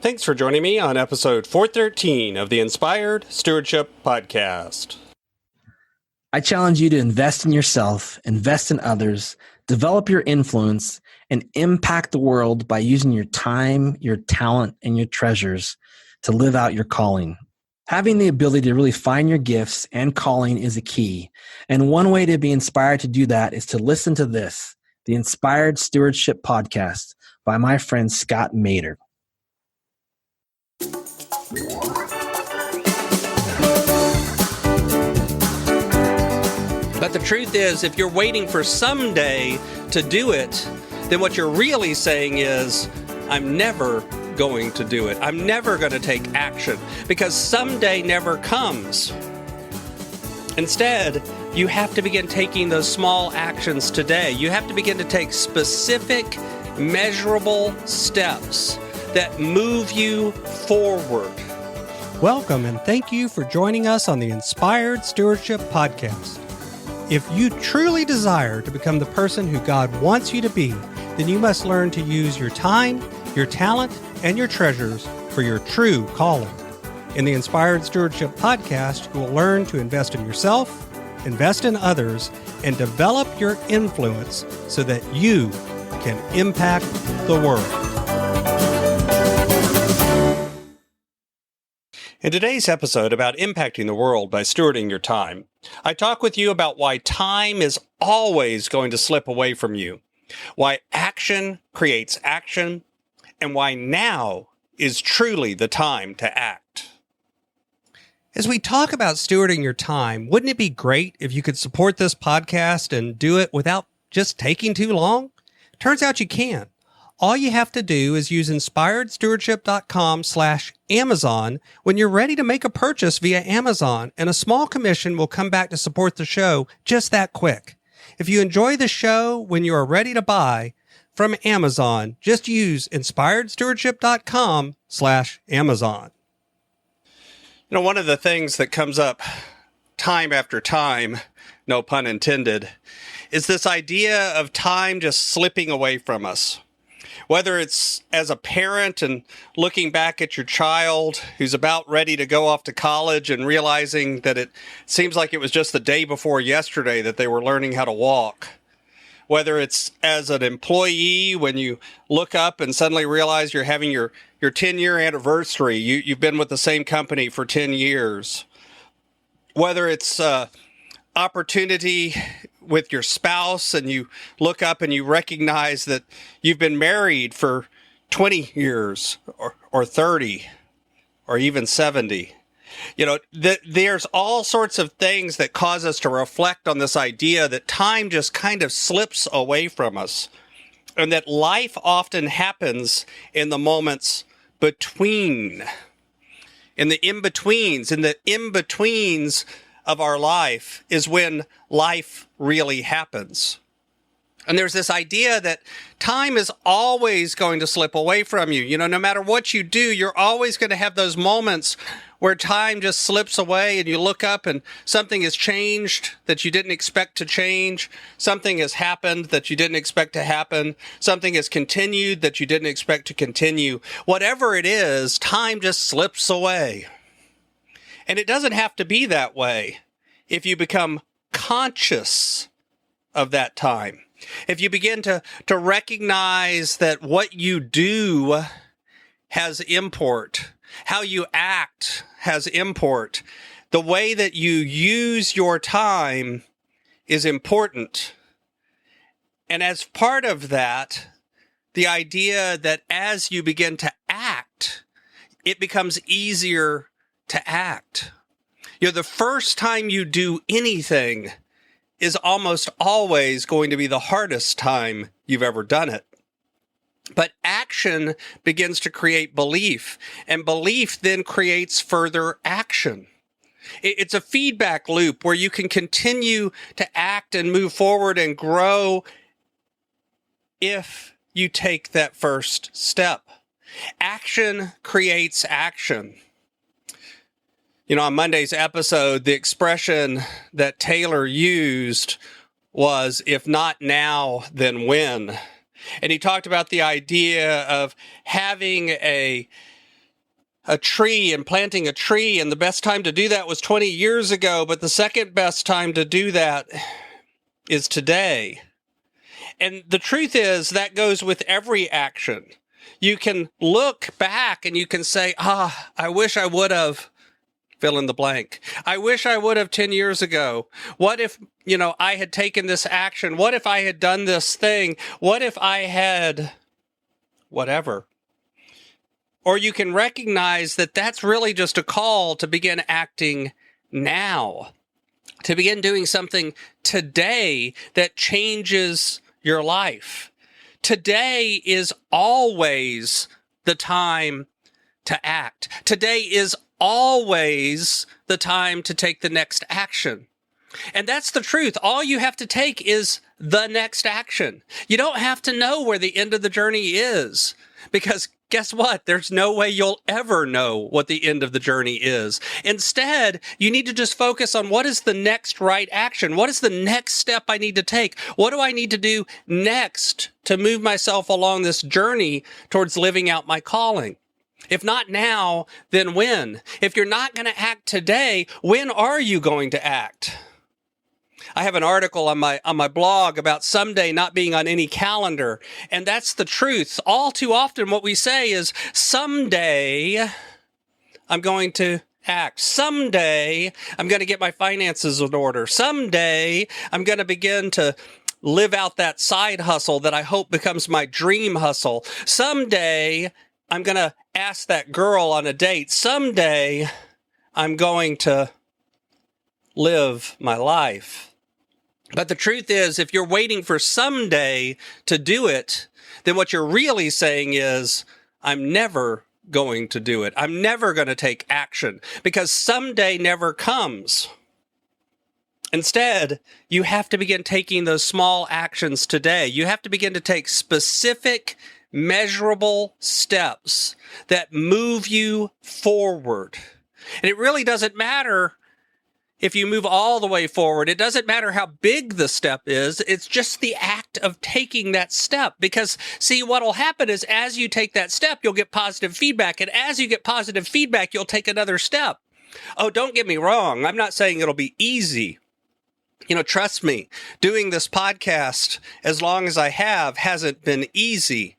Thanks for joining me on episode 413 of the Inspired Stewardship Podcast. I challenge you to invest in yourself, invest in others, develop your influence, and impact the world by using your time, your talent, and your treasures to live out your calling. Having the ability to really find your gifts and calling is a key. And one way to be inspired to do that is to listen to this, the Inspired Stewardship Podcast by my friend Scott Mader. But the truth is, if you're waiting for someday to do it, then what you're really saying is, I'm never going to do it. I'm never going to take action because someday never comes. Instead, you have to begin taking those small actions today. You have to begin to take specific, measurable steps that move you forward. Welcome and thank you for joining us on the Inspired Stewardship Podcast. If you truly desire to become the person who God wants you to be, then you must learn to use your time, your talent, and your treasures for your true calling. In the Inspired Stewardship Podcast, you will learn to invest in yourself, invest in others, and develop your influence so that you can impact the world. In today's episode about impacting the world by stewarding your time, I talk with you about why time is always going to slip away from you, why action creates action, and why now is truly the time to act. As we talk about stewarding your time, wouldn't it be great if you could support this podcast and do it without just taking too long? Turns out you can. All you have to do is use inspiredstewardship.com/Amazon when you're ready to make a purchase via Amazon, and a small commission will come back to support the show just that quick. If you enjoy the show when you are ready to buy from Amazon, just use inspiredstewardship.com/Amazon. You know, one of the things that comes up time after time, no pun intended, is this idea of time just slipping away from us. Whether it's as a parent and looking back at your child who's about ready to go off to college and realizing that it seems like it was just the day before yesterday that they were learning how to walk. Whether it's as an employee when you look up and suddenly realize you're having your 10-year anniversary. You've been with the same company for 10 years. Whether it's opportunity with your spouse and you look up and you recognize that you've been married for 20 years or 30 or even 70. You know, there's all sorts of things that cause us to reflect on this idea that time just kind of slips away from us and that life often happens in the moments between, in the in-betweens. In the in-betweens of our life is when life really happens. And there's this idea that time is always going to slip away from you. You know, no matter what you do, you're always going to have those moments where time just slips away and you look up and something has changed that you didn't expect to change. Something has happened that you didn't expect to happen. Something has continued that you didn't expect to continue. Whatever it is, time just slips away. And it doesn't have to be that way if you become conscious of that time. If you begin to recognize that what you do has import, how you act has import, the way that you use your time is important. And as part of that, the idea that as you begin to act, it becomes easier to act. You know, the first time you do anything is almost always going to be the hardest time you've ever done it. But action begins to create belief, and belief then creates further action. It's a feedback loop where you can continue to act and move forward and grow if you take that first step. Action creates action. You know, on Monday's episode, the expression that Taylor used was, if not now, then when? And he talked about the idea of having a a tree and planting a tree, and the best time to do that was 20 years ago, but the second best time to do that is today. And the truth is that goes with every action. You can look back and you can say, I wish I would have fill in the blank. I wish I would have 10 years ago. What if, I had taken this action? What if I had done this thing? What if I had whatever? Or you can recognize that that's really just a call to begin acting now, to begin doing something today that changes your life. Today is always the time to act. Today is always the time to take the next action. And that's the truth. All you have to take is the next action. You don't have to know where the end of the journey is, because guess what? There's no way you'll ever know what the end of the journey is. Instead, you need to just focus on what is the next right action? What is the next step I need to take? What do I need to do next to move myself along this journey towards living out my calling? If not now, then when? If you're not going to act today, when are you going to act? I have an article on my blog about someday not being on any calendar, and that's the truth. All too often what we say is, someday I'm going to act. Someday I'm going to get my finances in order. Someday I'm going to begin to live out that side hustle that I hope becomes my dream hustle. Someday I'm going to ask that girl on a date. Someday I'm going to live my life. But the truth is, if you're waiting for someday to do it, then what you're really saying is, I'm never going to do it. I'm never going to take action, because someday never comes. Instead, you have to begin taking those small actions today. You have to begin to take specific, measurable steps that move you forward. And it really doesn't matter if you move all the way forward. It doesn't matter how big the step is. It's just the act of taking that step. Because, see, what will happen is as you take that step, you'll get positive feedback. And as you get positive feedback, you'll take another step. Oh, don't get me wrong. I'm not saying it'll be easy. Trust me, doing this podcast as long as I have hasn't been easy.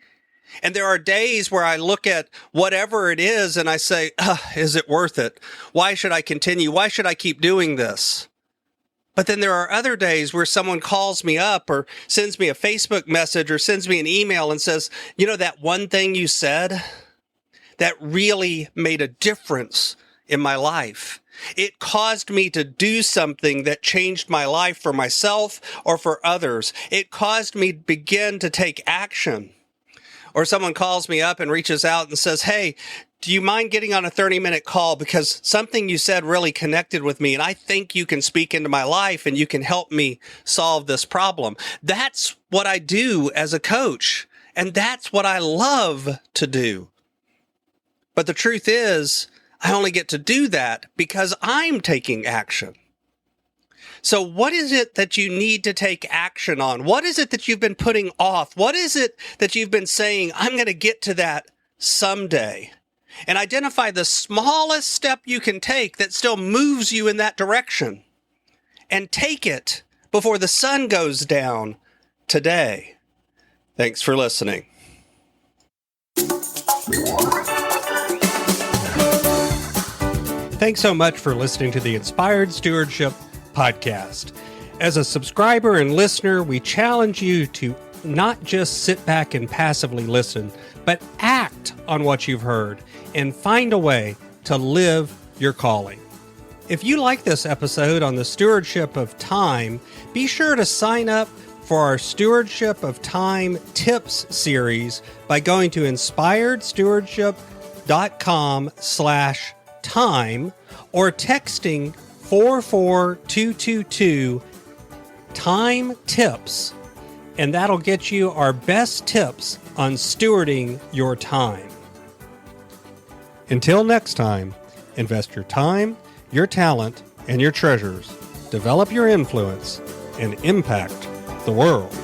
And there are days where I look at whatever it is and I say, is it worth it? Why should I continue? Why should I keep doing this? But then there are other days where someone calls me up or sends me a Facebook message or sends me an email and says, that one thing you said, that really made a difference in my life. It caused me to do something that changed my life for myself or for others. It caused me to begin to take action. Or someone calls me up and reaches out and says, hey, do you mind getting on a 30-minute call? Because something you said really connected with me, and I think you can speak into my life and you can help me solve this problem. That's what I do as a coach, and that's what I love to do. But the truth is, I only get to do that because I'm taking action. So what is it that you need to take action on? What is it that you've been putting off? What is it that you've been saying, I'm going to get to that someday? And identify the smallest step you can take that still moves you in that direction. And take it before the sun goes down today. Thanks for listening. Thanks so much for listening to the Inspired Stewardship podcast. As a subscriber and listener, we challenge you to not just sit back and passively listen, but act on what you've heard and find a way to live your calling. If you like this episode on the stewardship of time, be sure to sign up for our Stewardship of Time Tips series by going to inspiredstewardship.com/time or texting 44222 time tips, and that'll get you our best tips on stewarding your time. Until next time, invest your time, your talent, and your treasures. Develop your influence and impact the world.